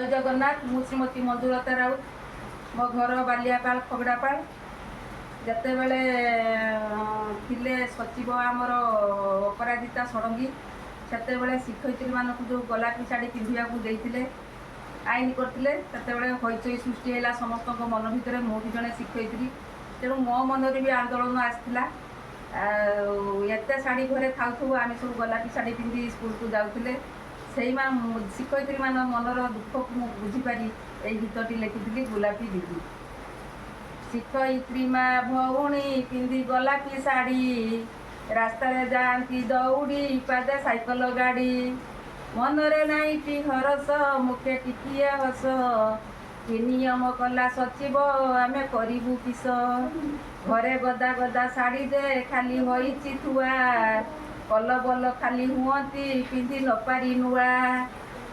जय जगन्नाथ। मु श्रीमती मंजुलता राउत। मो घर बालियापाल खगड़ापाल। जिते बड़े थिले सचिव आमर अपराजिता षडंगी से शिक्षयित्री मानक जो गोलापी शाढ़ी पिंधा देते आईन करते हईचई सृष्टि है समस्त मन भितर मु भी जड़े शिक्षयित्री तेणु मो मन भी आंदोलन आसाला एत शाढ़ी घरे था आम सब गोलापी शाढ़ी पिंधि स्कूल को जाऊे से शिक्षयित्री मान मनर दुख को बुझीपारी यही गीतटी लिखी गोलापी दीदी। शिक्षयित्री माँ भौणी पिंधि गोलापी शाढ़ी रास्तार जाती दौड़ी पादे साइकल गाड़ी मनरे नाइटी हरस मुखे टिकिए हस कि नियम कला सचिव आमे करिबु किस घरे गदा गदा शाढ़ी दे खाली होइछि थुआ कल बल खाली हुअती पिंधि न पारी नुआ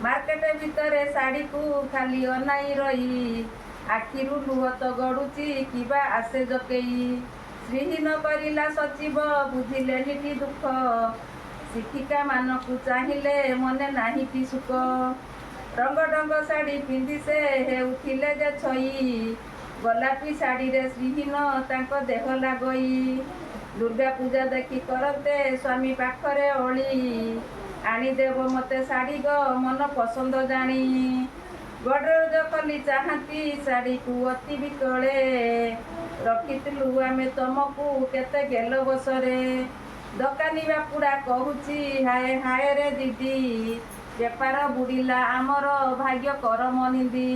मार्केट भितर शाढ़ी को खाली अनाई रही आखिरु लुह तो गड़ुची किबा आसे जकेई श्रीहीन करिला सचिव बुझिले निटी दुख शिक्षिका मानकु चाहिए मने नाहिटी सुख रंग डंग शाढ़ी पिंधि से हेउथिले जे छई गोलापी शाढ़ी रे श्रीहीन तांको देह लागई दुर्गा पूजा देखी करते स्वामी पाखरे ओली आनीदेव मते शाढ़ी ग मन पसंद जानी गडरेज कली चाहती शाढ़ी को अति बिकले रखिलु आमे तुमको केते गेल बसरे दकानी बापुड़ा कहूची हाय हाय रे दीदी बेपार बुड़िला आमर भाग्य करम निंदी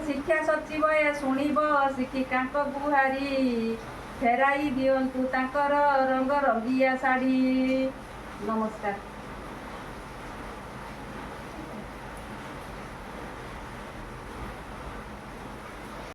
शिक्षा सचिव ए शुणिब शिक्षिका गुहारी फेराई दियंतु तांकर रंग रंगिया शाढ़ी। नमस्कार।